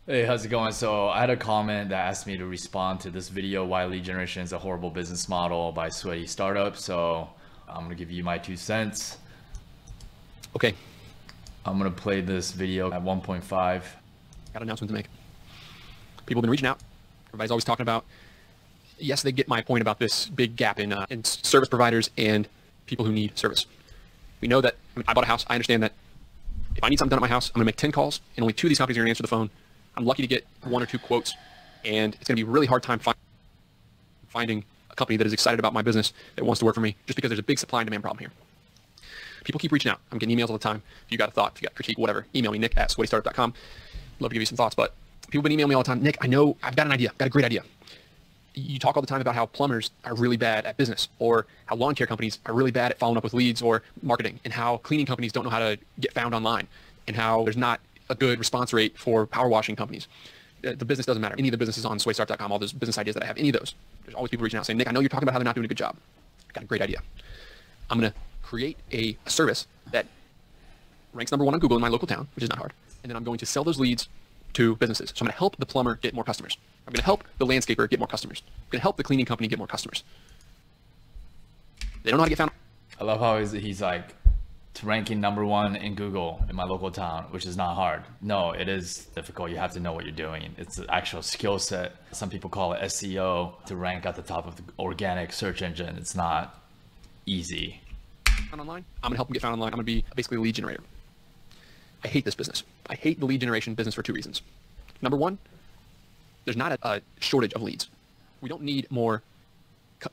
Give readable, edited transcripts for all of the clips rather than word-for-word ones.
Hey, how's it going? So I had a comment that asked me to respond to this video, why lead generation is a horrible business model by Sweaty Startup. So I'm gonna give you my 2 cents. Okay, I'm gonna play this video at 1.5. got an announcement to make. People have been reaching out. Everybody's always talking about, yes, they get my point about this big gap in service providers and people who need service. We know that, I bought a house. I understand that if I need something done at my house, I'm gonna make 10 calls and only 2 of these companies are gonna answer the phone. I'm lucky to get 1 or 2 quotes, and it's gonna be a really hard time finding a company that is excited about my business that wants to work for me, just because there's a big supply and demand problem here. People keep reaching out. I'm getting emails all the time. If you got a thought, if you got a critique, whatever, email me, nick@sweatystartup.com. Love to give you some thoughts, but people have been emailing me all the time. Nick, I know I've got an idea. I've got a great idea. You talk all the time about how plumbers are really bad at business, or how lawn care companies are really bad at following up with leads or marketing, and how cleaning companies don't know how to get found online, and how there's not a good response rate for power washing companies. The business doesn't matter. Any of the businesses on sweatystartup.com, all those business ideas that I have, any of those, there's always people reaching out saying, Nick, I know you're talking about how they're not doing a good job. I've got a great idea. I'm going to create a service that ranks #1 on Google in my local town, which is not hard. And then I'm going to sell those leads to businesses. So I'm going to help the plumber get more customers. I'm going to help the landscaper get more customers. I'm going to help the cleaning company get more customers. They don't know how to get found. I love how he's like ranking #1 in Google in my local town, which is not hard. No, it is difficult. You have to know what you're doing. It's an actual skill set. Some people call it SEO to rank at the top of the organic search engine. It's not easy. Online. I'm going to help them get found online. I'm going to be basically a lead generator. I hate this business. I hate the lead generation business for 2 reasons. #1, there's not a shortage of leads. We don't need more.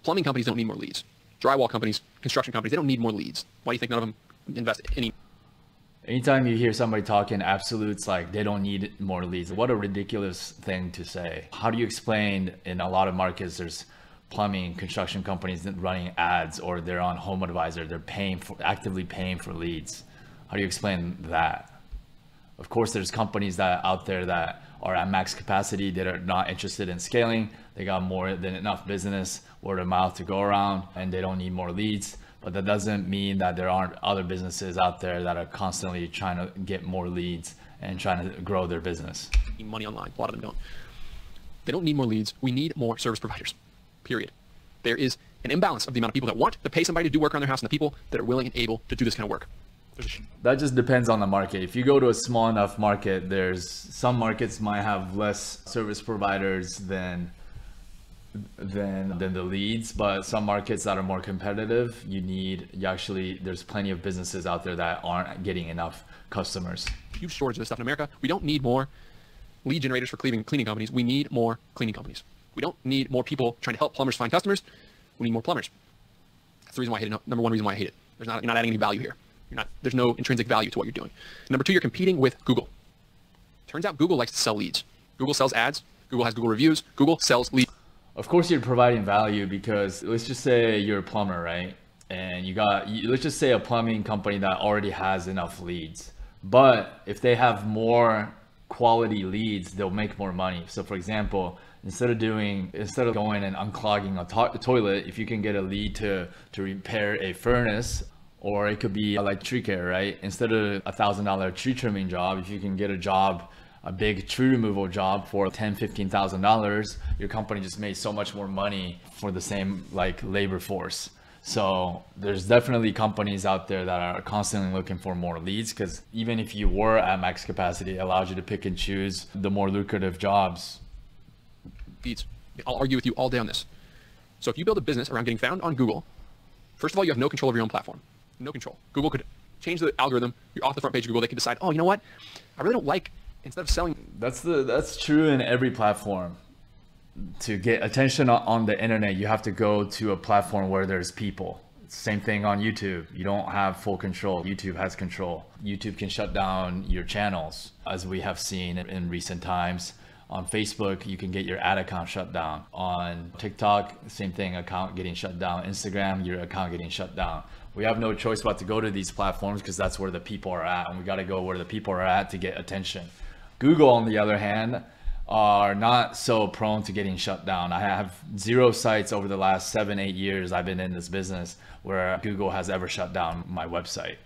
Plumbing companies don't need more leads. Drywall companies, construction companies, they don't need more leads. Why do you think none of them invest any? Anytime you hear somebody talking absolutes like they don't need more leads, what a ridiculous thing to say. How do you explain in a lot of markets there's plumbing construction companies running ads, or they're on Home Advisor, they're actively paying for leads? How do you explain that? Of course, there's companies that out there that are at max capacity that are not interested in scaling. They got more than enough business, word of mouth to go around, and they don't need more leads. But that doesn't mean that there aren't other businesses out there that are constantly trying to get more leads and trying to grow their business. Money online. A lot of them don't. They don't need more leads. We need more service providers. Period. There is an imbalance of the amount of people that want to pay somebody to do work around their house and the people that are willing and able to do this kind of work. That just depends on the market. If you go to a small enough market, there's some markets might have less service providers than the leads, but some markets that are more competitive, there's plenty of businesses out there that aren't getting enough customers. Huge shortage of this stuff in America. We don't need more lead generators for cleaning companies. We need more cleaning companies. We don't need more people trying to help plumbers find customers. We need more plumbers. That's the reason why I hate it. #1 reason why I hate it. You're not adding any value here. There's no intrinsic value to what you're doing. #2, you're competing with Google. Turns out Google likes to sell leads. Google sells ads. Google has Google reviews. Google sells leads. Of course you're providing value, because let's just say you're a plumber, right? And let's just say a plumbing company that already has enough leads. But if they have more quality leads, they'll make more money. So for example, instead of going and unclogging a toilet, if you can get a lead to repair a furnace, or it could be like tree care, right? Instead of $1,000 tree trimming job, if you can get a big tree removal job for $10,000, $15,000, your company just made so much more money for the same like labor force. So there's definitely companies out there that are constantly looking for more leads, because even if you were at max capacity, it allows you to pick and choose the more lucrative jobs. Leads. I'll argue with you all day on this. So if you build a business around getting found on Google, first of all, you have no control of your own platform. No control. Google could change the algorithm. You're off the front page of Google. They can decide, oh, you know what? I really don't like, instead of selling. That's true in every platform. To get attention on the internet, you have to go to a platform where there's people. Same thing on YouTube. You don't have full control. YouTube has control. YouTube can shut down your channels, as we have seen in recent times. On Facebook, you can get your ad account shut down. On TikTok, same thing, account getting shut down. Instagram, your account getting shut down. We have no choice but to go to these platforms, because that's where the people are at, and we got to go where the people are at to get attention. Google, on the other hand, are not so prone to getting shut down. I have 0 sites over the last 7-8 years I've been in this business where Google has ever shut down my website.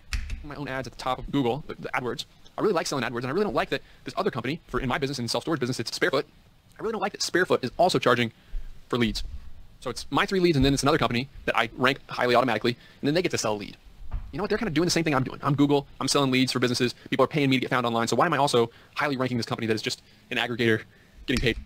My own ads at the top of Google, the AdWords, I really like selling AdWords, and I really don't like that this other company, in my business, in self-storage business, it's Sparefoot. I really don't like that Sparefoot is also charging for leads. So it's my 3 leads, and then it's another company that I rank highly automatically, and then they get to sell a lead. You know what? They're kind of doing the same thing I'm doing. I'm Google. I'm selling leads for businesses. People are paying me to get found online. So why am I also highly ranking this company that is just an aggregator getting paid?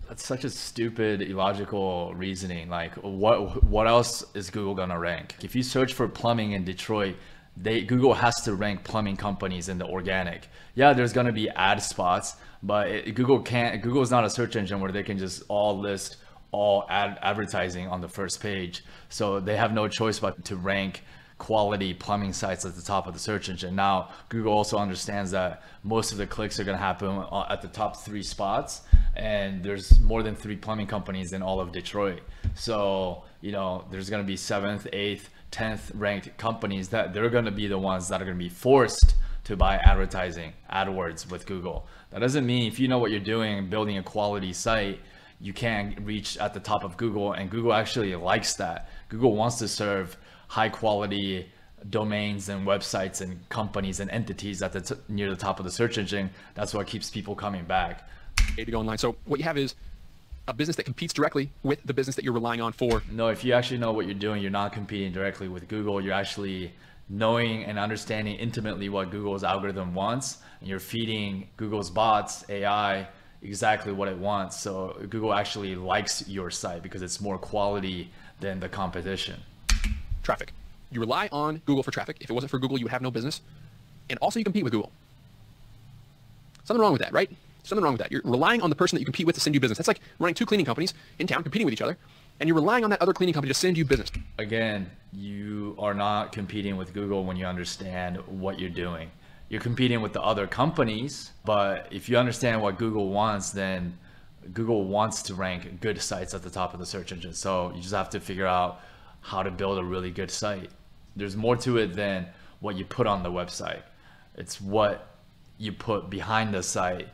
That's such a stupid, illogical reasoning. Like, what else is Google gonna rank? If you search for plumbing in Detroit, Google has to rank plumbing companies in the organic. Yeah, there's gonna be ad spots, but Google's not a search engine where they can just all list all advertising on the first page. So they have no choice but to rank quality plumbing sites at the top of the search engine. Now, Google also understands that most of the clicks are going to happen at the top 3 spots, and there's more than 3 plumbing companies in all of Detroit. So, you know, there's going to be 7th, 8th, 10th ranked companies that they're going to be the ones that are going to be forced to buy advertising, AdWords with Google. That doesn't mean if you know what you're doing, building a quality site, you can't reach at the top of Google, and Google actually likes that. Google wants to serve high quality domains and websites and companies and entities at near the top of the search engine. That's what keeps people coming back. To go online. So what you have is a business that competes directly with the business that you're relying on for. No, if you actually know what you're doing, you're not competing directly with Google. You're actually knowing and understanding intimately what Google's algorithm wants, and you're feeding Google's bots, AI, exactly what it wants. So Google actually likes your site because it's more quality than the competition. Traffic. You rely on Google for traffic. If it wasn't for Google, you would have no business. And also you compete with Google. Something wrong with that, right? Something wrong with that. You're relying on the person that you compete with to send you business. That's like running 2 cleaning companies in town competing with each other, and you're relying on that other cleaning company to send you business. Again, you are not competing with Google when you understand what you're doing. You're competing with the other companies, but if you understand what Google wants, then Google wants to rank good sites at the top of the search engine. So you just have to figure out how to build a really good site. There's more to it than what you put on the website. It's what you put behind the site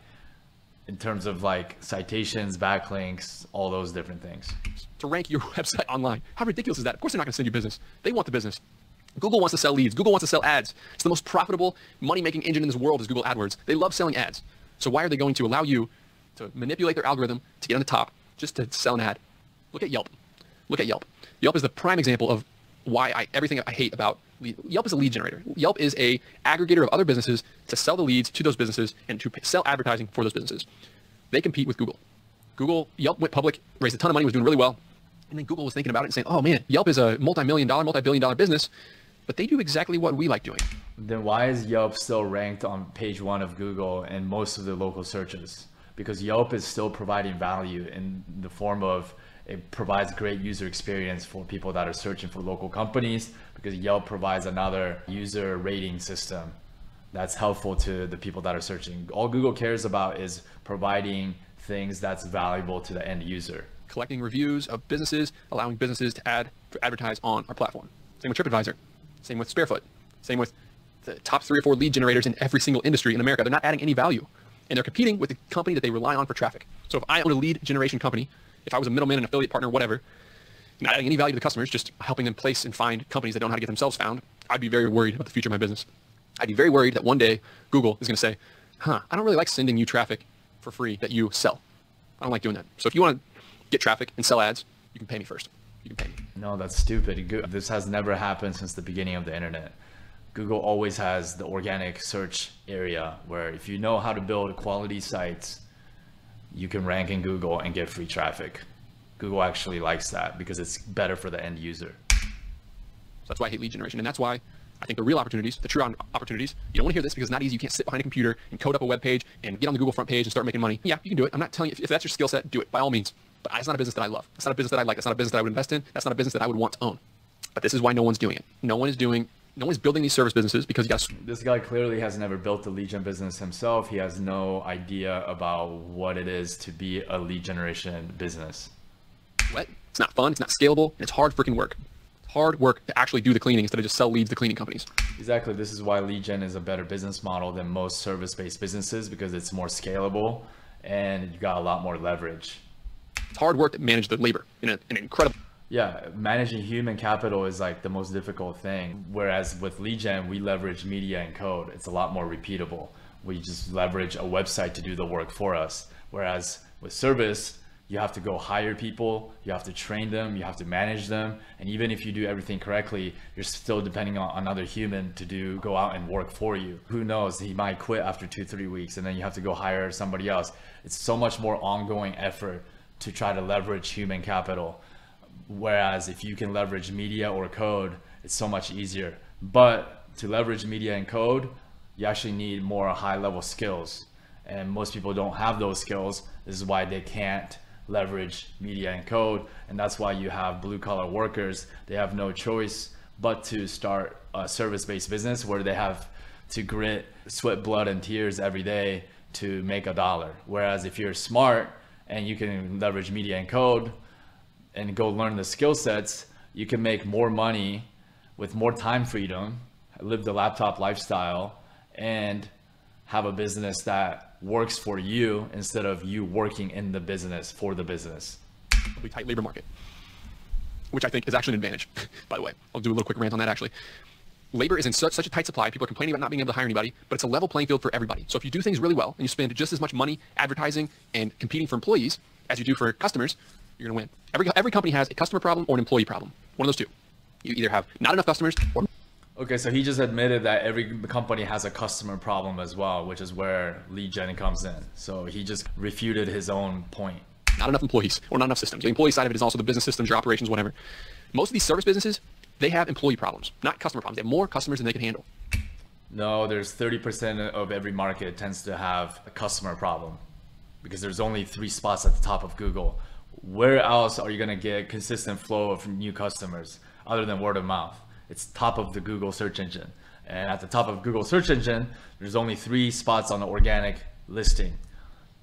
in terms of like citations, backlinks, all those different things. To rank your website online. How ridiculous is that? Of course they're not going to send you business. They want the business. Google wants to sell leads. Google wants to sell ads. It's the most profitable money-making engine in this world is Google AdWords. They love selling ads. So why are they going to allow you to manipulate their algorithm to get on the top just to sell an ad? Look at Yelp. Look at Yelp. Yelp is the prime example of why everything I hate about Yelp is a lead generator. Yelp is a aggregator of other businesses to sell the leads to those businesses and to sell advertising for those businesses. They compete with Google. Yelp went public, raised a ton of money, was doing really well. And then Google was thinking about it and saying, oh man, Yelp is a multi-billion dollar business, but they do exactly what we like doing. Then why is Yelp still ranked on page 1 of Google and most of the local searches? Because Yelp is still providing value in the form of it provides great user experience for people that are searching for local companies, because Yelp provides another user rating system that's helpful to the people that are searching. All Google cares about is providing things that's valuable to the end user. Collecting reviews of businesses, allowing businesses to advertise on our platform. Same with TripAdvisor. Same with Sparefoot. Same with the top 3 or 4 lead generators in every single industry in America. They're not adding any value. And they're competing with the company that they rely on for traffic. So if I own a lead generation company, if I was a middleman, an affiliate partner, whatever, not adding any value to the customers, just helping them place and find companies that don't know how to get themselves found, I'd be very worried about the future of my business. I'd be very worried that one day Google is going to say, I don't really like sending you traffic for free that you sell. I don't like doing that. So if you want to get traffic and sell ads, you can pay me first. You can pay me. No, that's stupid. This has never happened since the beginning of the internet. Google always has the organic search area where if you know how to build quality sites, you can rank in Google and get free traffic. Google actually likes that because it's better for the end user. So that's why I hate lead generation. And that's why I think the real opportunities, the true opportunities, you don't want to hear this because it's not easy. You can't sit behind a computer and code up a web page and get on the Google front page and start making money. Yeah, you can do it. I'm not telling you, if that's your skill set, do it by all means. But it's not a business that I love. It's not a business that I like. It's not a business that I would invest in. That's not a business that I would want to own. But this is why no one's doing it. No one's building these service businesses because you got to... This guy clearly has never built a lead gen business himself. He has no idea about what it is to be a lead generation business. What? It's not fun. It's not scalable. And it's hard freaking work. It's hard work to actually do the cleaning instead of just sell leads to cleaning companies. Exactly. This is why lead gen is a better business model than most service-based businesses because it's more scalable and you got a lot more leverage. It's hard work to manage the labor in an incredible... Yeah, managing human capital is like the most difficult thing. Whereas with lead gen, we leverage media and code. It's a lot more repeatable. We just leverage a website to do the work for us. Whereas with service, you have to go hire people, you have to train them, you have to manage them. And even if you do everything correctly, you're still depending on another human to go out and work for you. Who knows, he might quit after 2-3 weeks and then you have to go hire somebody else. It's so much more ongoing effort to try to leverage human capital. Whereas if you can leverage media or code, it's so much easier. But to leverage media and code, you actually need more high level skills. And most people don't have those skills. This is why they can't leverage media and code. And that's why you have blue collar workers. They have no choice but to start a service-based business where they have to grit, sweat, blood, and tears every day to make $1. Whereas if you're smart and you can leverage media and code and go learn the skill sets, you can make more money with more time freedom, live the laptop lifestyle, and have a business that works for you instead of you working in the business for the business. A tight labor market, which I think is actually an advantage. By the way, I'll do a little quick rant on that actually. Labor is in such a tight supply. People are complaining about not being able to hire anybody, but it's a level playing field for everybody. So if you do things really well and you spend just as much money advertising and competing for employees as you do for customers, you're gonna win. Every company has a customer problem or an employee problem. One of those two. You either have not enough customers or... Okay, so he just admitted that every company has a customer problem as well, which is where lead gen comes in. So he just refuted his own point. Not enough employees or not enough systems. The employee side of it is also the business systems, your operations, whatever. Most of these service businesses, they have employee problems, not customer problems. They have more customers than they can handle. No, there's 30% of every market tends to have a customer problem because there's only 3 spots at the top of Google. Where else are you gonna get consistent flow of new customers other than word of mouth? It's top of the Google search engine. And at the top of Google search engine, there's only 3 spots on the organic listing.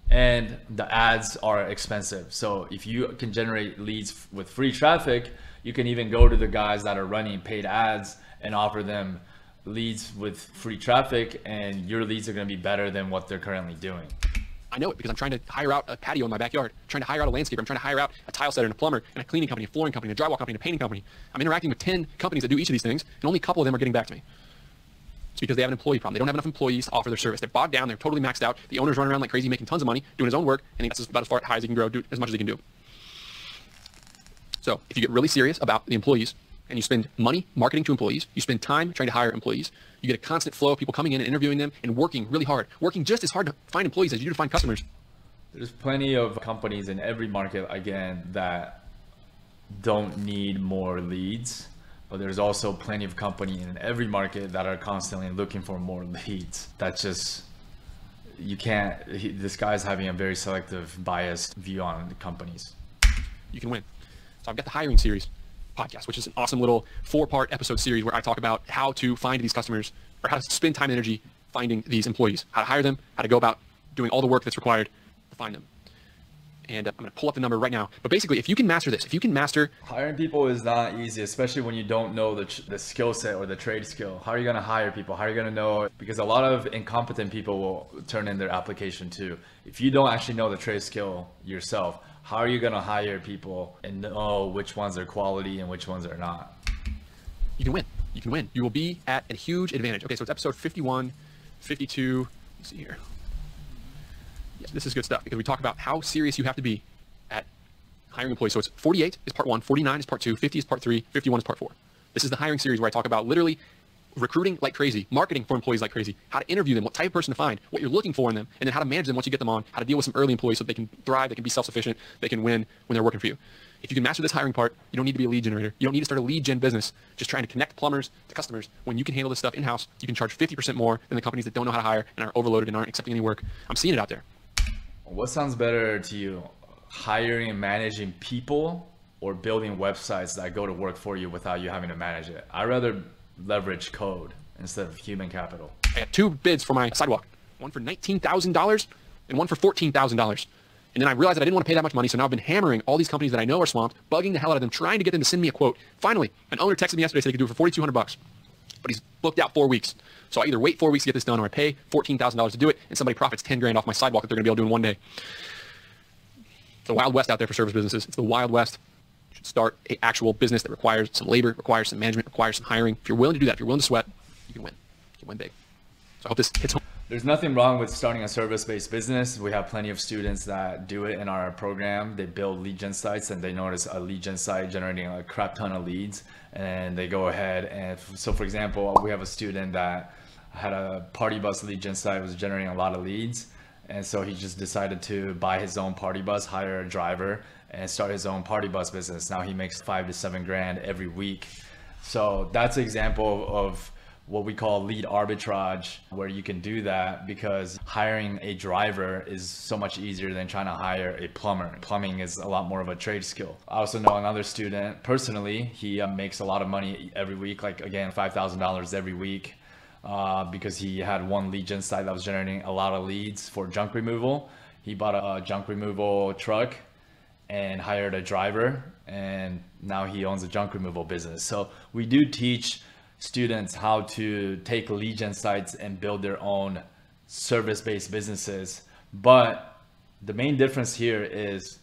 And the ads are expensive. So if you can generate leads with free traffic, you can even go to the guys that are running paid ads and offer them leads with free traffic, and your leads are gonna be better than what they're currently doing. I know it because I'm trying to hire out a patio in my backyard, I'm trying to hire out a landscaper, I'm trying to hire out a tile setter and a plumber and a cleaning company, a flooring company, a drywall company, and a painting company. I'm interacting with 10 companies that do each of these things, and only a couple of them are getting back to me. It's because they have an employee problem. They don't have enough employees to offer their service. They're bogged down, they're totally maxed out. The owner's running around like crazy, making tons of money, doing his own work, and that's about as far high as he can grow, do as much as he can do. So if you get really serious about the employees, and you spend money marketing to employees, you spend time trying to hire employees, you get a constant flow of people coming in and interviewing them and working really hard, working just as hard to find employees as you do to find customers. There's plenty of companies in every market, again, that don't need more leads, but there's also plenty of companies in every market that are constantly looking for more leads. That's just, you can't, this guy's having a very selective, biased view on the companies. You can win. So I've got the hiring series podcast, which is an awesome little 4-part episode series where I talk about how to find these customers, or how to spend time and energy finding these employees, how to hire them, how to go about doing all the work that's required to find them. And I'm going to pull up the number right now. But basically, if you can master this, if you can master... Hiring people is not easy, especially when you don't know the skill set or the trade skill. How are you going to hire people? How are you going to know? Because a lot of incompetent people will turn in their application too. If you don't actually know the trade skill yourself, how are you going to hire people and know which ones are quality and which ones are not? You can win. You can win. You will be at a huge advantage. Okay, so it's episode 51, 52. Let's see here. Yeah, this is good stuff because we talk about how serious you have to be at hiring employees. So it's 48 is part 1, 49 is part 2, 50 is part 3, 51 is part 4. This is the hiring series where I talk about literally recruiting like crazy, marketing for employees like crazy, how to interview them, what type of person to find, what you're looking for in them, and then how to manage them once you get them on, how to deal with some early employees so they can thrive, they can be self-sufficient, they can win when they're working for you. If you can master this hiring part, you don't need to be a lead generator. You don't need to start a lead gen business just trying to connect plumbers to customers. When you can handle this stuff in-house, you can charge 50% more than the companies that don't know how to hire and are overloaded and aren't accepting any work. I'm seeing it out there. What sounds better to you, hiring and managing people or building websites that go to work for you without you having to manage it? I'd rather leverage code instead of human capital. I got 2 bids for my sidewalk, one for $19,000 and one for $14,000. And then I realized that I didn't want to pay that much money, so now I've been hammering all these companies that I know are swamped, bugging the hell out of them, trying to get them to send me a quote. Finally, an owner texted me yesterday, said he could do it for $4,200, but he's booked out 4 weeks. So I either wait 4 weeks to get this done, or I pay $14,000 to do it, and somebody profits 10 grand off my sidewalk that they're going to be able to do in one day. It's the Wild West out there for service businesses. It's the Wild West. You should start an actual business that requires some labor, requires some management, requires some hiring. If you're willing to do that, if you're willing to sweat, you can win. You can win big. So I hope this hits home. There's nothing wrong with starting a service-based business. We have plenty of students that do it in our program. They build lead gen sites and they notice a lead gen site generating a crap ton of leads, and they go ahead and so for example, we have a student that had a party bus lead gen site, was generating a lot of leads, and so he just decided to buy his own party bus, hire a driver, and start his own party bus business. Now he makes 5 to 7 grand every week. So that's an example of what we call lead arbitrage, where you can do that because hiring a driver is so much easier than trying to hire a plumber. Plumbing is a lot more of a trade skill. I also know another student personally, he makes a lot of money every week, like again, $5,000 every week, because he had one lead gen site that was generating a lot of leads for junk removal. He bought a junk removal truck and hired a driver, and now he owns a junk removal business. So we do teach students how to take lead gen sites and build their own service-based businesses. But the main difference here is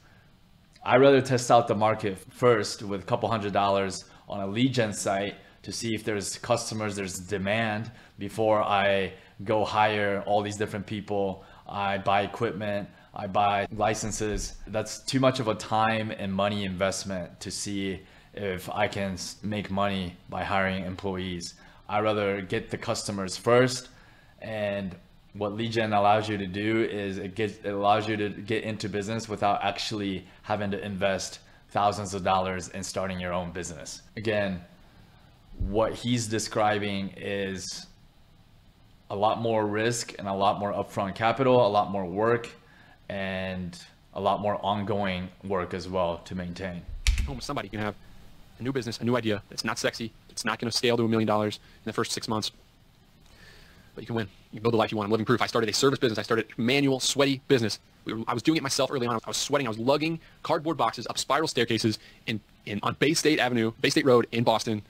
I'd rather test out the market first with a couple $100s on a lead gen site to see if there's customers, there's demand, before I go hire all these different people. I buy equipment, I buy licenses. That's too much of a time and money investment to see if I can make money by hiring employees. I'd rather get the customers first. And what lead gen allows you to do is it allows you to get into business without actually having to invest thousands of dollars in starting your own business. Again, what he's describing is a lot more risk and a lot more upfront capital, a lot more work, and a lot more ongoing work as well to maintain. Home with somebody, you can have a new business, a new idea that's not sexy, it's not going to scale to $1 million in the first 6 months, but you can win. You can build the life you want. I'm living proof. I started a service business. I started a manual, sweaty business. I was doing it myself early on. I was sweating. I was lugging cardboard boxes up spiral staircases on Bay State Road in Boston.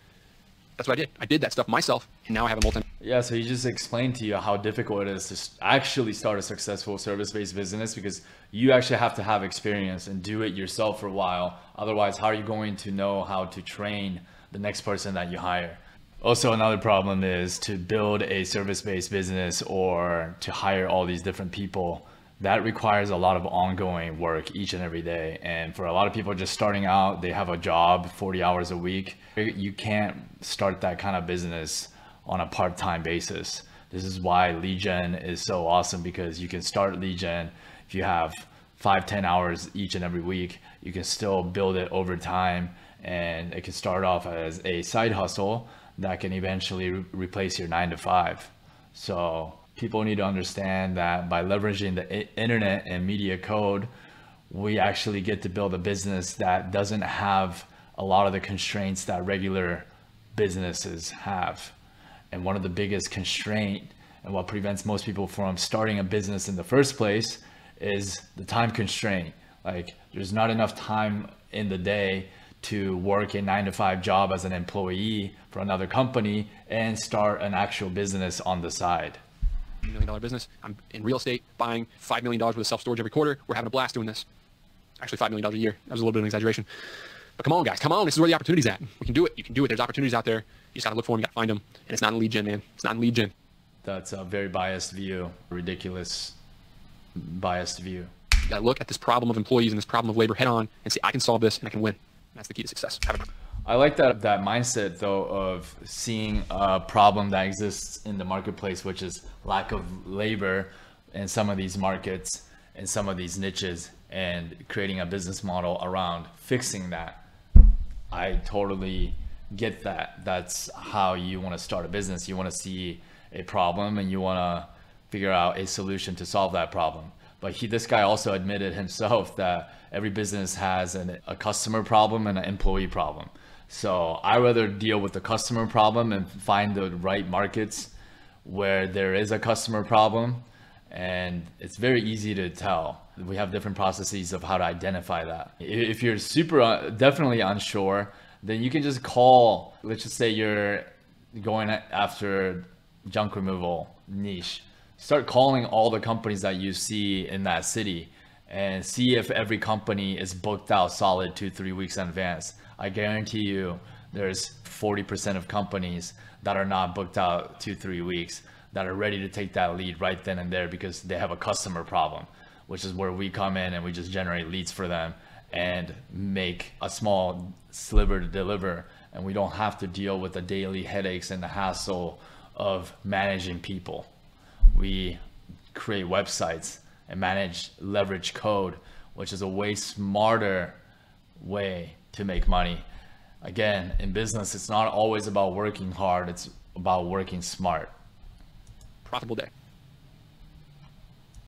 That's what I did. I did that stuff myself, and now I have a multi. Yeah, so he just explained to you how difficult it is to actually start a successful service-based business, because you actually have to have experience and do it yourself for a while. Otherwise, how are you going to know how to train the next person that you hire? Also, another problem is to build a service-based business or to hire all these different people. That requires a lot of ongoing work each and every day. And for a lot of people just starting out, they have a job 40 hours a week. You can't start that kind of business on a part-time basis. This is why lead gen is so awesome, because you can start lead gen if you have 5-10 hours each and every week. You can still build it over time, and it can start off as a side hustle that can eventually replace your 9-to-5. So people need to understand that by leveraging the internet and media code, we actually get to build a business that doesn't have a lot of the constraints that regular businesses have. And one of the biggest constraint and what prevents most people from starting a business in the first place is the time constraint. Like, there's not enough time in the day to work a 9-to-5 job as an employee for another company and start an actual business on the side. $1 million business. I'm in real estate buying $5 million worth of self-storage every quarter. We're having a blast doing this. Actually, $5 million a year. That was a little bit of an exaggeration. But come on, guys. Come on. This is where the opportunity's at. We can do it. You can do it. There's opportunities out there. You just got to look for them. You got to find them. And it's not in lead gen, man. It's not in lead gen. That's a very biased view. Ridiculous biased view. You got to look at this problem of employees and this problem of labor head on and say, I can solve this and I can win. And that's the key to success. I like that mindset, though, of seeing a problem that exists in the marketplace, which is lack of labor in some of these markets and some of these niches, and creating a business model around fixing that. I totally get that. That's how you want to start a business. You want to see a problem and you want to figure out a solution to solve that problem. But this guy also admitted himself that every business has a customer problem and an employee problem. So I rather deal with the customer problem and find the right markets where there is a customer problem. And it's very easy to tell. We have different processes of how to identify that. If you're definitely unsure, then you can just call, let's just say you're going after junk removal niche. Start calling all the companies that you see in that city and see if every company is booked out solid 2-3 weeks in advance. I guarantee you there's 40% of companies that are not booked out 2-3 weeks. that are ready to take that lead right then and there because they have a customer problem, which is where we come in and we just generate leads for them and make a small sliver to deliver. And we don't have to deal with the daily headaches and the hassle of managing people. We create websites and manage leverage code, which is a way smarter way to make money. Again, in business, it's not always about working hard, it's about working smart. Profitable day.